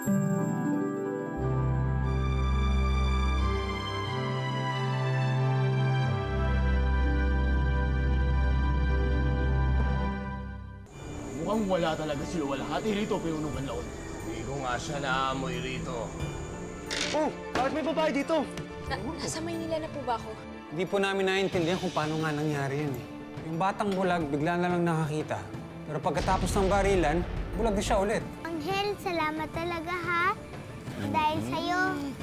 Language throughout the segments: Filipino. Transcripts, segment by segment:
Mukhang wala talaga si Luwalhati rito, Pinuno Manlaon. Hindi ko nga siya naamoy rito. Oh, bakit may babae dito? Nasa Maynila na po ba ako? Hindi po namin naiintindihan kung paano nga nangyari yun eh. Yung batang bulag, bigla na lang nakakita. Pero pagkatapos ng barilan, bulag na siya ulit. Anghel, salamat talaga ha. Dahil sa'yo,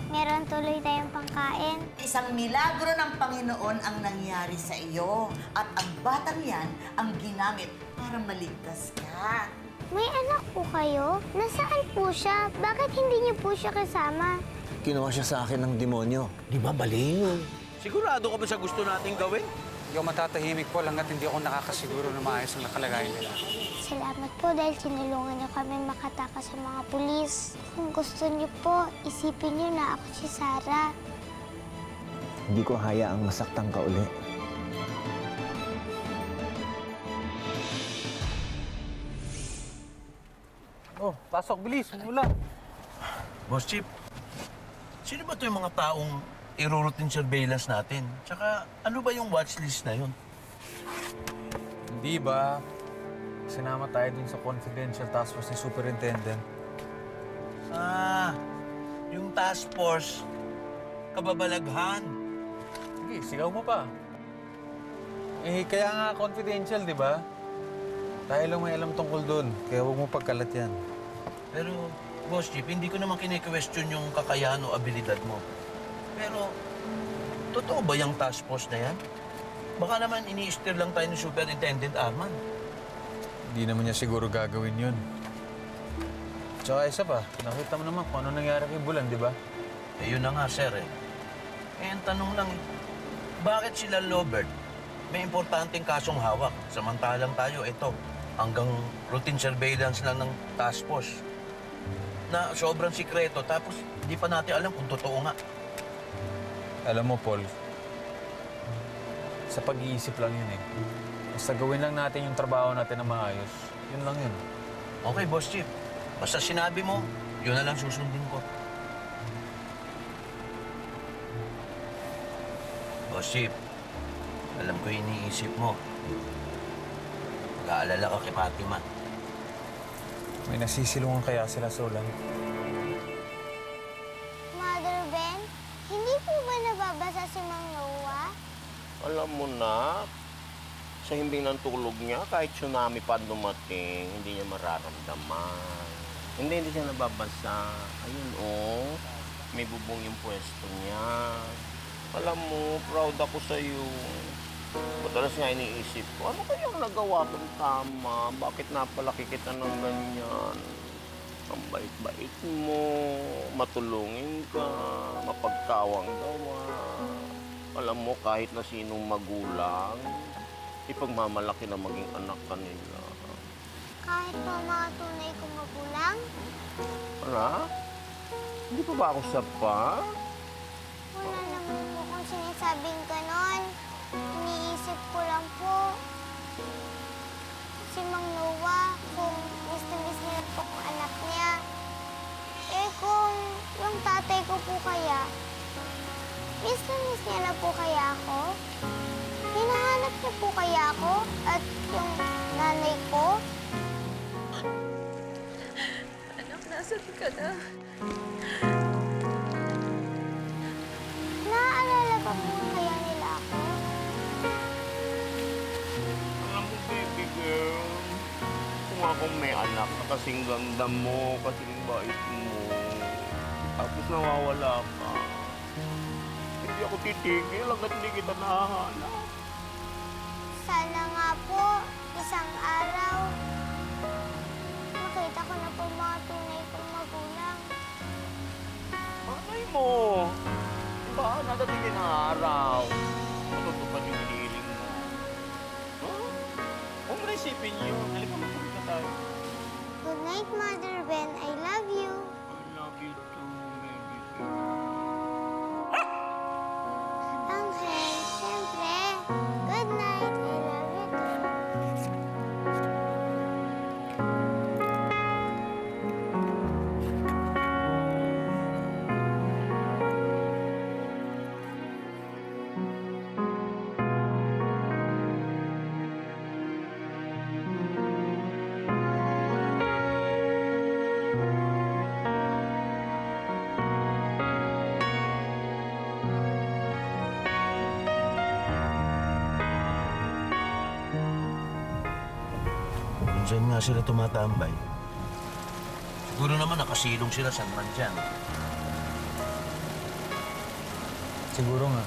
meron tuloy tayong pangkain. Isang milagro ng Panginoon ang nangyari sa iyo. At ang batang yan ang ginamit para maligtas ka. May anak po kayo? Nasaan po siya? Bakit hindi niyo po siya kasama? Kinuha siya sa akin ng demonyo. Di ba mali yun? Sigurado ka ba sa gusto nating gawin? Hindi ako matatahimik po hanggat hindi ako nakakasiguro na maayos ang nakalagayan nila. Salamat po dahil tinulungan niyo kami makatakas sa mga pulis. Kung gusto niyo po, isipin niyo na ako si Sarah. Hindi ko hayaang masaktan ka uli. Oh, pasok, bilis, mula. Boss Chip, sino ba ito yung mga taong i-routine surveillance natin? Tsaka ano ba yung watchlist na yun? Hindi ba? Sinama tayo dun sa confidential task force ni Superintendent. Ah, yung task force, kababalaghan. Sige, sigaw mo pa. Eh, kaya nga confidential, di ba? Tayo lang may alam tungkol dun, kaya huwag mo pagkalat yan. Pero, Boss Chip, hindi ko naman kine-question yung kakayahan o abilidad mo. Pero, totoo ba yung task force na yan? Baka naman ini-steer lang tayo ni Superintendent Arman. Hindi naman niya siguro gagawin yun. Tsaka isa pa, nakita mo naman kung ano nangyari kay Bulan, di ba? Eh, yun na nga, sir, eh. Eh, ang tanong lang, bakit sila Lobert? May importanteng kasong hawak. Samantalang tayo, ito, hanggang routine surveillance lang ng task force. Na sobrang sikreto, tapos di pa natin alam kung totoo nga. Alam mo, Paul, sa pag-iisip lang yun eh. Basta gawin lang natin yung trabaho natin na maayos. Yun lang yun. Okay, Boss Chief. Basta sinabi mo, yun na lang susundin ko. Boss Chief, alam ko yung iniisip mo. Mag-aalala ka kay Fatima. May nasisilungan kaya sila sa ulan? Mother Ben, hindi po ba nababasa si Mang Noah? Alam mo na, sa himbing ng tulog niya, kahit tsunami pa dumating, hindi niya mararamdaman. Hindi siya nababasa. Ayun, oh, may bubong yung pwesto niya. Alam mo, proud ako sa'yo. Madalas nga iniisip ko, ano kayang nagawa kong tama? Bakit napalaki kita ng ganyan? Ang bait-bait mo, matulungin ka, mapagkawang gawa. Alam mo, kahit na sinong magulang, ipagmamalaki na maging anak ka nila. Kahit po mga tunay kong magulang? Ano? Hindi pa ba ako sapat? Wala naman po kung sinasabing ganon. Iniisip ko lang po. Si Mang Noah, kung miss na miss niya po ang anak niya. Eh kung yung tatay ko po kaya, miss na miss niya na po kaya ako? Hinahanap niya po kaya ako? At yung nanay ko? Anak, nasan ka na? Naaalala pa po kaya nila ako? Alam mo, baby girl, kung akong may anak na kasing ganda mo, kasing bait mo, tapos nawawala ka, hindi ako titigil hanggat hindi kita nahahanap. Sana nga po, isang araw, makita ko na po mga tunay kong magulang. Malay mo, diba, nadating din ang araw, matutupad yung hinihiling mo. Huh? Huwag mo na isipin yun. Halika, matulog na tayo. Good night, Mother Ben. I love you. I love you too, baby girl. Angel, siyempre. Good night. I love you too. Diyan nga sila tumatambay. Siguro naman nakasilong sila saan man dyan. Siguro nga.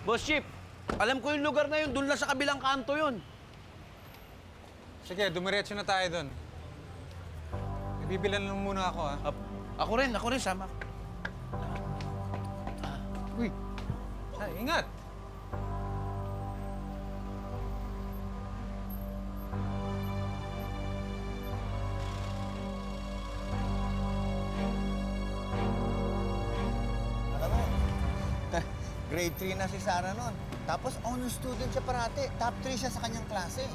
Boss Chief, alam ko yung lugar na yun. Doon lang sa kabilang kanto yun. Sige, dumiretso na tayo doon. Ibibilan lang muna ako, ha? Ako rin, sama. Uy! Ay, ingat! Alam mo, grade 3 na si Sarah noon. Tapos honor student siya parati. Top 3 siya sa kanyang klase.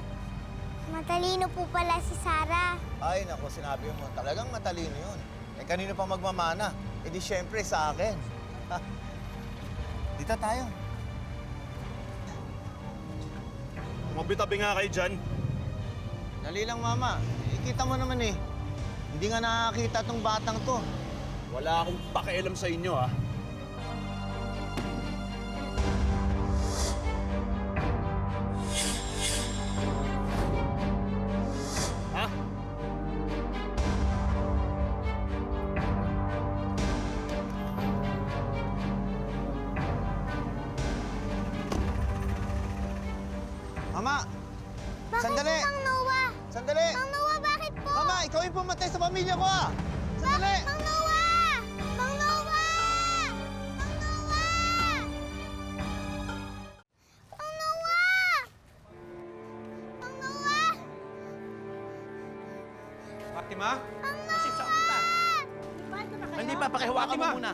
Matalino po pala si Sarah. Ay, naku, sinabi mo, talagang matalino yun. Eh, kanino pa magmamana? Eh, di syempre sa akin. Ha? Dito tayo. Mabitabi nga kayo dyan. Dali lang, Mama. Eh, kita mo naman eh. Hindi nga nakakita tong batang to. Wala akong pakialam sa inyo, ha? Ha? Mama! Bakit Sandali! po, Mang Noah? Sandali! Mang Noah, bakit po? Mama, ikaw yung pumatay sa pamilya ko, ah! Sandali! Mang Noah! Mang Noah! Mang Noah! Mang Noah! Mang Noah! Fatima? Boss Chief, saan punta? Hindi pa, pakihawakan mo muna.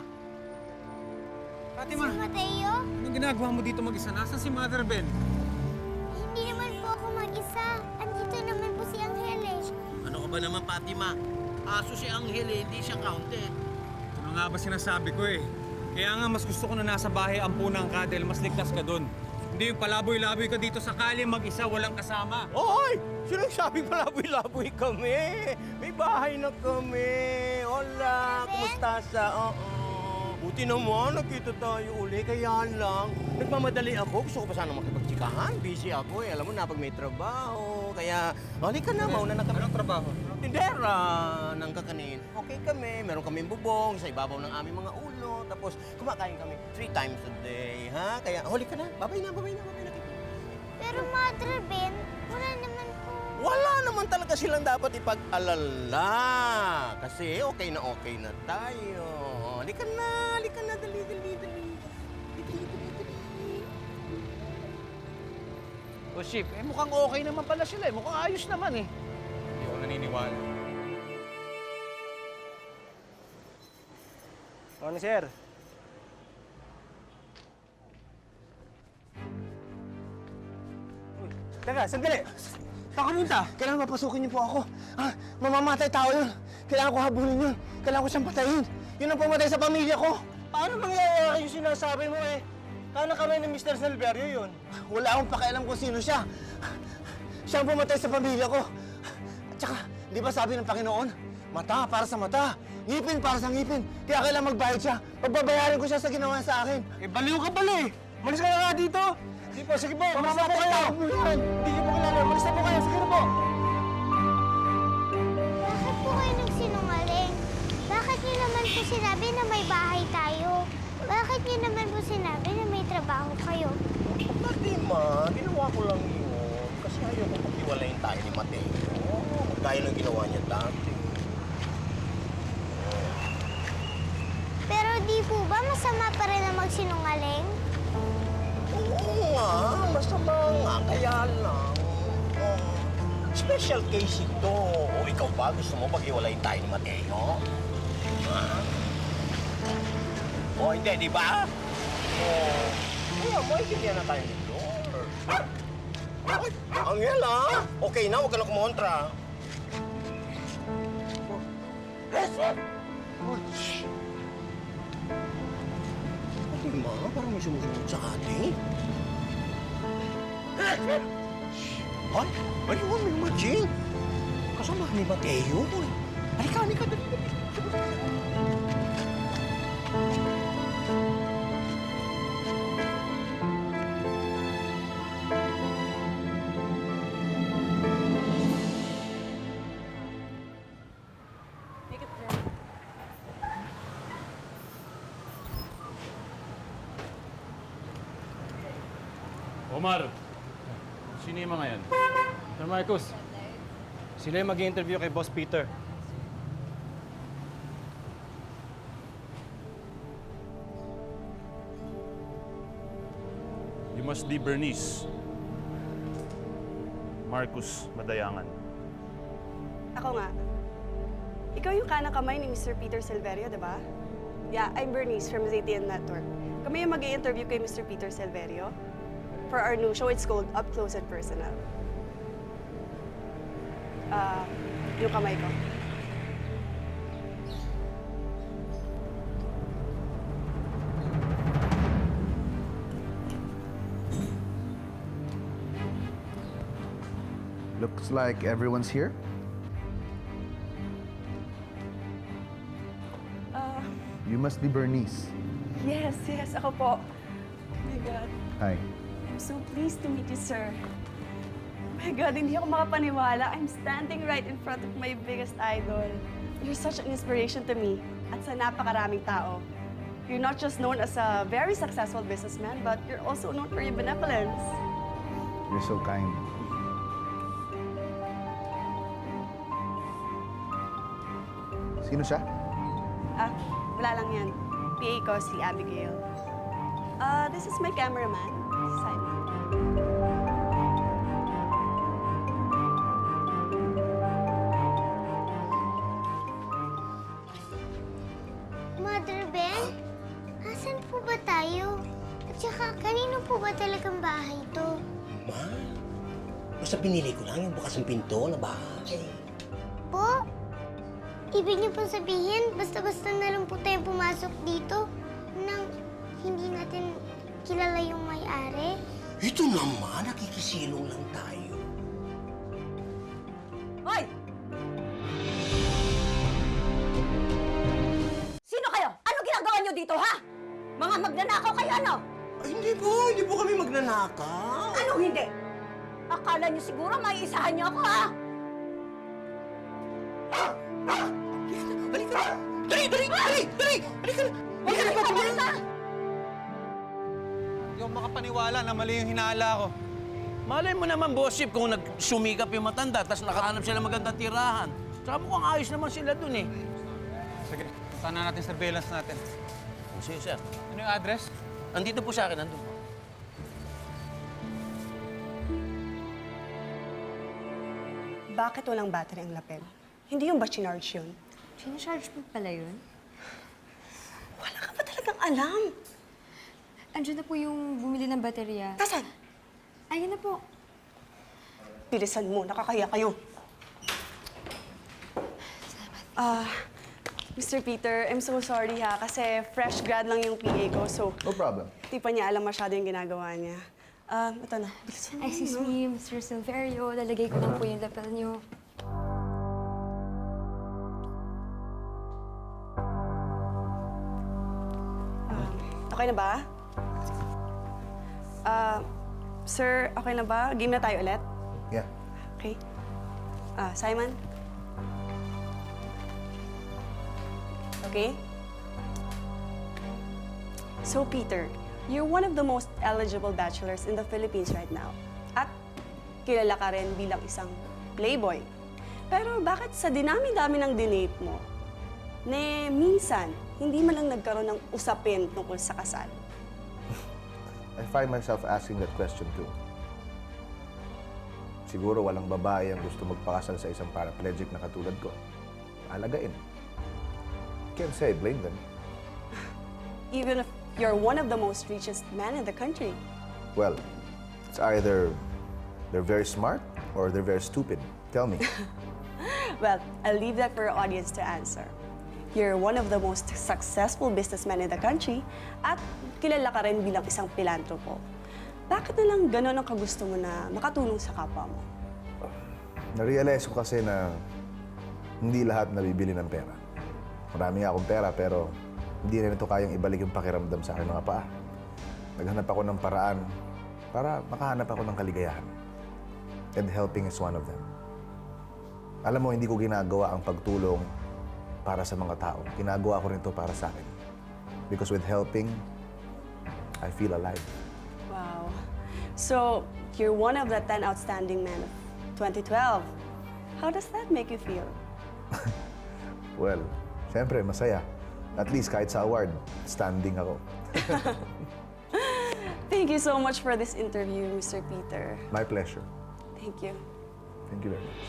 Fatima! Si Mateo? Anong ginagawa mo dito mag-isa? Nasaan si Mother Ben? Hindi naman po ako mag-isa. Andito naman po si Angeles. Ano ka ba naman, Fatima? Aso si Angel eh, hindi siya counted. Ano nga ba sinasabi ko eh? Kaya nga mas gusto ko na nasa bahay ampunan ka dahil mas ligtas ka doon. Hindi yung palaboy-laboy ka dito sa kali mag-isa, walang kasama. Oy! Sinasabing malaboy-laboy kami. May bahay na kami. Hola, kumusta sa... Oo. Buti naman, nagkita tayo uli. Kaya lang, nagmamadali ako. Gusto ko pa sana makipagtsikahan. Busy ako eh. Alam mo na, pag may trabaho. Kaya, halika na, mauna na kami. Anong trabaho? Tindera ng kakanin. Okay kami, meron kaming bubong sa ibabaw ng aming mga ulo. Tapos kumakain kami 3 times a day, ha? Kaya huli ka na. Babay na. Pero Mother Ben, wala naman po. Wala naman talaga silang dapat ipag-alala. Kasi okay na tayo. Halika na, dali. Boss Chief, mukhang okay naman pala sila eh. Mukhang ayos naman eh. Hindi ako naniniwala. Ano, sir? Teka, sandali! Saan ka punta? Kailangan mapasukin niyo po ako. Mamamatay tao yun. Kailangan ko habulin yun. Kailangan ko siyang patayin. Yun ang pumatay sa pamilya ko. Paano mangyayari yung sinasabi mo eh? Kana kami ni Mr. Silverio yun. Wala akong pakialam kung sino siya. Siya ang pumatay sa pamilya ko. At saka, di ba sabi ng Panginoon, mata para sa mata, ngipin para sa ngipin. Kaya kailangan magbayad siya. Pagbabayarin ko siya sa ginawa sa akin. Eh, baliw ka pala eh. Malis ka na nga dito. Sige po. Malis na po kayo. Hindi niyo po kilala. Malis na po kayo. Sige na po. Bakit po kayo nagsinungaling? Bakit niyo naman po sinabi na may bahay tayo? Bakit niyo naman po sinabi na may trabaho kayo? Fatima, ginawa ko lang yun. Kasi ayaw ko paghiwalayin tayo ni Mateo. Gaya ng ginawa niya dati. Pero di po ba masama pa rin na magsinungaling? Oo nga, masama nga. Kaya lang. Special case ito. O ikaw ba, gusto mo paghiwalayin tayo ni Mateo? Ha? O hindi, di ba? O, kaya mo, ikinyan na tayo ni Lord. Angel, ha? Okay na, huwag ka na kumontra. Pati ma, parang may sumusunod sa atin. Ay, ayun, may Majin. Kasama ni Mateo. Halika, halika, dali, dali. Omar, sino yung mga yan? Sir Marcos, sila yung mag-i-interview kay Boss Peter. You must be Bernice. Marcus Madayangan. Ako nga. Ikaw yung kanang kamay ni Mr. Peter Silverio, di ba? Yeah, I'm Bernice from ZTN Network. Kami yung mag-i-interview kay Mr. Peter Silverio. For our new show, it's called Up Close and Personal. Yung kamay ko. Looks like everyone's here. You must be Bernice. Yes, ako po. Oh my God. Hi. I'm so pleased to meet you, sir. Oh my God, hindi ako makapaniwala. I'm standing right in front of my biggest idol. You're such an inspiration to me at sa napakaraming tao. You're not just known as a very successful businessman, but you're also known for your benevolence. You're so kind. Sino siya? Wala lang yan. PA ko, si Abigail. This is my cameraman, Simon. Mother Ben, asan po ba tayo? At saka, kanino po ba talagang bahay to? Ma, basta pinili ko lang yung bukas ng pinto na bahay. Po? Ibig niyo pong sabihin, basta-basta na lang po tayong pumasok dito nang hindi natin kilala yung may-ari? Ito naman, nakikisilong lang tayo. Hoy! Sino kayo? Ano ginagawa niyo dito, ha? Mga magnanakaw kayo, ano? Ay, hindi po kami magnanakaw. Anong hindi? Akala niyo siguro may isahan niyo ako, ha? Halika na! Dali! Halika na! Halika! Hindi ako makapaniwala na mali yung hinala ko. Malay mo naman, bossip, kung nagsumikap yung matanda, tapos nakahanap sila magandang tirahan. Tsaka mukhang ayos naman sila dun eh. Sige, puntahan na natin surveillance natin. Sige, sir. Ano yung address? Andito po sa akin, nandun po. Bakit walang battery ang lapel? Hindi yung ba chinarge yun? Sinacharge mo pala yun? Wala ka ba talagang alam? Andiyan na po yung bumili ng baterya. Nasaan? Ayun na po. Bilisan mo, nakakaya kayo. Mr. Peter, I'm so sorry ha, kasi fresh grad lang yung PA ko, so No problem. di pa niya alam masyado yung ginagawa niya. Ito na, bilisan mo. Excuse me, Mr. Silverio. Lalagay ko lang po yung lapel niyo. Okay na ba? Sir, okay na ba? Game na tayo ulit? Yeah. Okay. Simon? Okay? So, Peter, you're one of the most eligible bachelors in the Philippines right now. At kilala ka rin bilang isang playboy. Pero bakit sa dinami-dami ng dinate mo, minsan, hindi man lang nagkaroon ng usapin tungkol sa kasal? I find myself asking that question too. Siguro walang babae ang gusto magpakasal sa isang paraplegic na katulad ko. Alagain. Can't say I blame them. Even if you're one of the most richest men in the country. Well, it's either They're very smart or they're very stupid? Tell me. Well, I'll leave that for our audience to answer. You're one of the most successful businessmen in the country at kilala ka rin bilang isang pilantropo. Bakit na lang gano'n ang kagusto mo na makatulong sa kapwa mo? Narealize ko kasi na hindi lahat nabibili ng pera. Marami nga akong pera pero hindi rin ito kayang ibalik yung pakiramdam sa aking mga paa. Naghanap ako ng paraan para makahanap ako ng kaligayahan. And helping is one of them. Alam mo, hindi ko ginagawa ang pagtulong para sa mga tao. Ginagawa ko rin ito para sa akin. Because with helping, I feel alive. Wow. So, you're one of the 10 outstanding men of 2012. How does that make you feel? Well, siyempre, masaya. At least kahit sa award, standing ako. Thank you so much for this interview, Mr. Peter. My pleasure. Thank you. Thank you very much.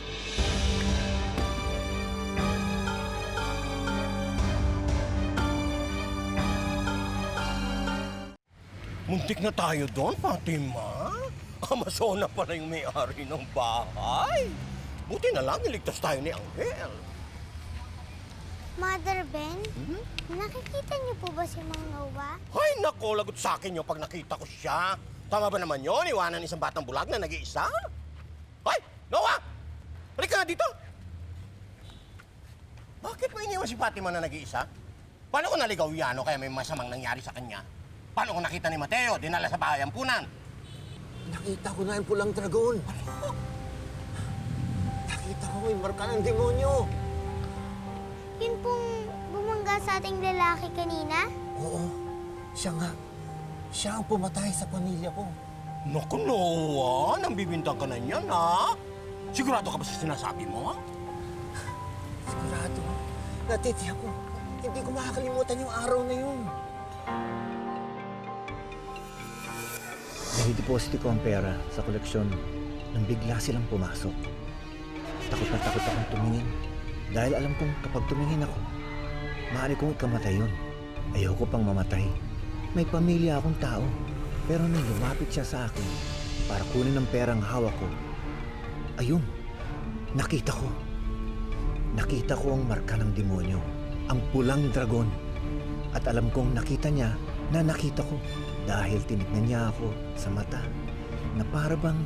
Muntik na tayo doon, Fatima. Amazona pala yung may-ari ng bahay. Buti na lang, niligtas tayo ni Angel. Mother Ben, nakikita niyo po ba si Mang Noah? Ay, nako, lagot sa akin yun pag nakita ko siya. Tama ba naman yun? Iwanan isang batang bulag na nag-iisa? Ay, Noah! Balik ka nga dito! Bakit mo iniwan si Fatima na nag-iisa? Paano kung naligaw yan o kaya may masamang nangyari sa kanya? Paano kung nakita ni Mateo, dinala sa bahay ang punan? Nakita ko na yung pulang dragon. Nakita ko may marka ng demonyo. Yun pong bumangga sa ating lalaki kanina? Oo, siya nga. Siya ang pumatay sa pamilya ko. Naku, Noah, nang bibintang ka na niyan, ha? Sigurado ka ba sa sinasabi mo, ha? Sigurado. Natitiyak ko. Hindi ko makakalimutan yung araw na yun. Nai-deposit ko ang pera sa koleksyon nang bigla silang pumasok. Takot na takot akong tumingin dahil alam kong kapag tumingin ako, maaari kong ikamatay yun. Ayoko pang mamatay. May pamilya akong tao, pero nung lumapit siya sa akin para kunin ang perang hawak ko, ayun, nakita ko. Nakita ko ang marka ng demonyo, ang pulang dragon. At alam kong nakita niya na nakita ko dahil tinignan niya ako sa mata na para bang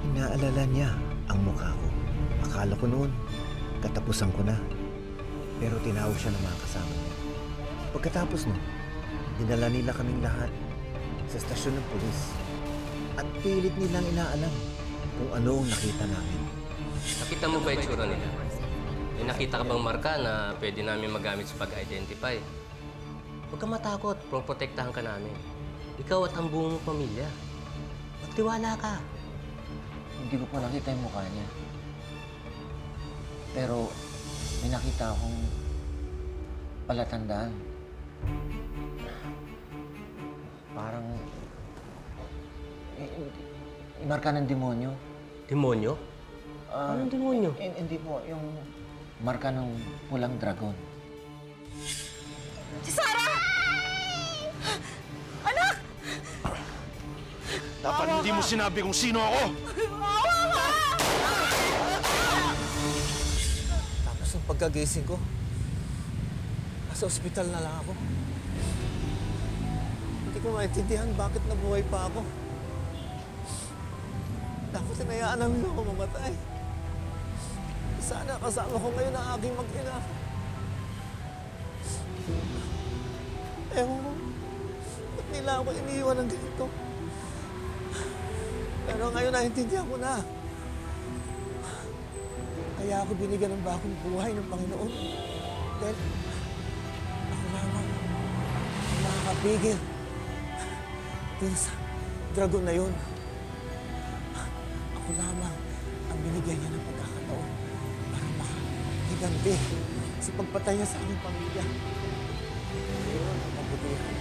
inaalala niya ang mukha ko. Akala ko noon, katapusan ko na. Pero tinawag siya ng mga kasama niya. Pagkatapos nun, dinala nila kaming lahat sa estasyon ng pulis. At pilit nilang inaalam kung ano ang nakita namin. Nakita mo ba itsura nila? May nakita ka bang marka na pwede namin magamit sa pag-identify? Huwag ka matakot, protektahan ka namin. Ikaw at ang buong pamilya. Magtiwala ka. Hindi ko pa nakita yung mukha niya. Pero may nakita akong palatandaan. Parang marka ng demonyo. Demonyo? Anong demonyo? Hindi po, yung marka ng pulang dragon. Si Sarah! Anak! Dapat hindi mo sinabi kung sino ako! Tapos ng pagkagising ko, nasa ospital na lang ako. Hindi ko maintindihan bakit nabuhay pa ako. Tapos hinayaan namin ako mamatay. Sana kasama ko ngayon ang aking mag-ina. Ewan ko, ba't nila ako iniiwan ng ganito? Pero ngayon naintindihan ko na. Kaya ako binigyan ng bagong buhay ng Panginoon. Dahil ako lamang makakapigil din sa dragon na yun. Ako lamang ang binigyan niya ng pagkakataon para makahiganti sa pagpatay niya sa aming pamilya. Ngayon, ang mabutihan.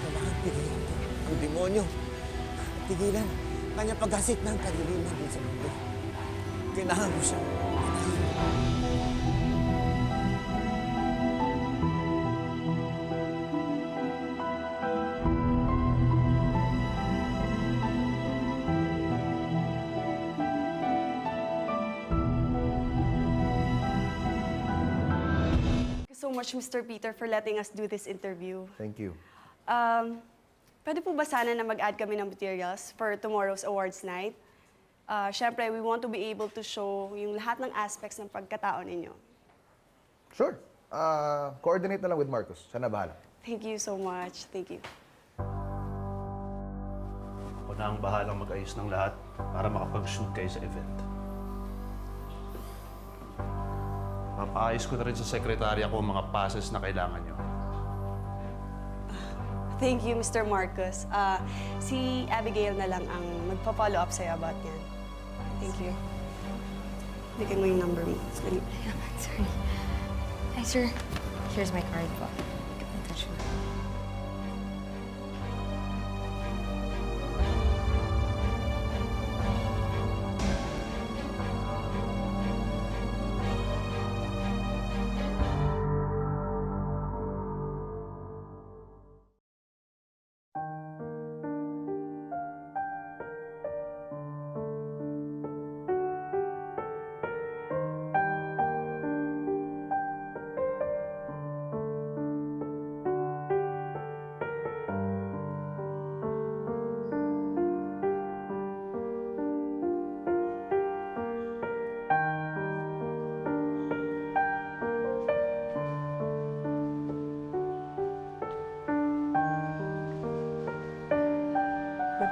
Kailangan pigilan ko ang demonyo. At tigilan kanya paghasit ng kadiliman din sa mundo. Kailangan mo siya. so much, Mr. Peter, for letting us do this interview. Thank you. Pwede po ba sana na mag-add kami ng materials for tomorrow's awards night? Siyempre, we want to be able to show yung lahat ng aspects ng pagkatao ninyo. Sure. Coordinate na lang with Marcus. Siya na bahala. Thank you so much. Thank you. Ako na ang bahalang mag-ayos ng lahat para makapag-shoot kayo sa event. Papaayos ko na rin sa sekretarya ko ang mga passes na kailangan nyo. Thank you, Mr. Marcus. Si Abigail na lang ang magpa-follow up sa'yo about yan. Thank you. Bigyan mo yung number mo. Dali. Sorry. Hi, sir. Here's my card po. Touch mo.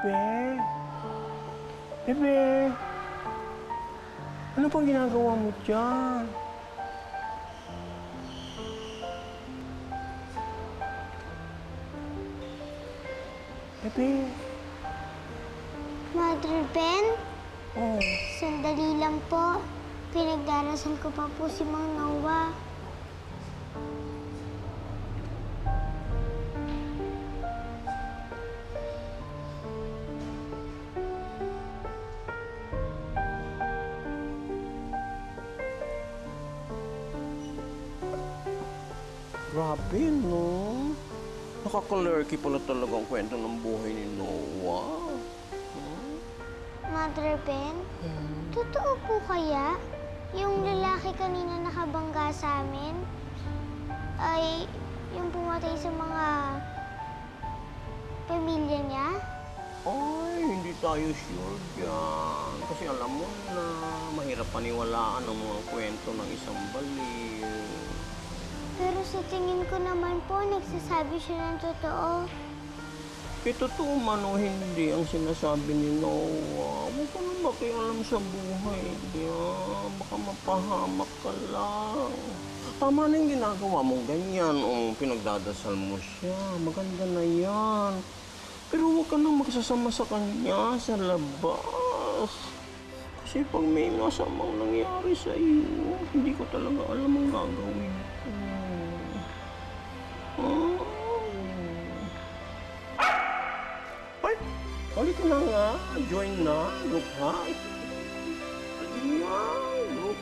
Bebe? Bebe? Ano pang ginagawa mo dyan? Bebe? Mother Ben, Oh, sandali lang po. Pinagdarasal ko pa po si Mang Noah. Grabe, no? Nakakalerky pala talaga ang kwento ng buhay ni Noah. Mother Ben, totoo po kaya yung lalaki kanina nakabangga sa amin ay yung pumatay sa mga pamilya niya? Ay, hindi tayo sure dyan. Kasi alam mo na, mahirap paniwalaan ang mga kwento ng isang baliw. Pero sa tingin ko naman po, nagsasabi siya ng totoo. Totoo man o hindi ang sinasabi ni Noah. Huwag ka nang makialam sa buhay niya. Baka mapahamak ka lang. Tama na yung ginagawa mong ganyan. O pinagdadasal mo siya. Maganda na yan. Pero huwag ka nang magsasama sa kanya sa labas. Kasi pag may masamang nangyari sa iyo, hindi ko talaga alam ang gagawin ko. Ay! Hali ka na nga. Join na. Look hot. Ayan. Look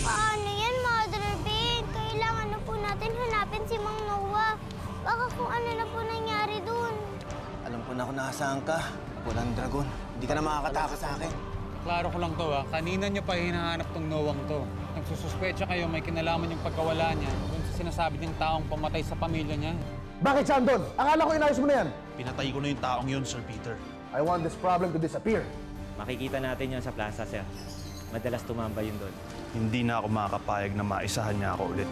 Paano yan, Mother Ben? Kailangan na po natin hanapin si Mang Noah. Baka kung ano na po nangyari dun. Alam ko na kung nasaan ka. Walang dragon. Hindi ka na makakataka sa akin. Klaro ko lang to kanina nyo pa hinahanap tong Noang to. Nagsususpecha kayo may kinalaman yung pagkawala niya dun sa sinasabi ng taong pumatay sa pamilya niya. Bakit siya andun? Akala ko inayos mo na yan. Pinatay ko na yung taong yun, Sir Peter. I want this problem to disappear. Makikita natin yun sa plaza, sir. Madalas tumambay yun doon. Hindi na ako makakapayag na maisahan niya ako ulit.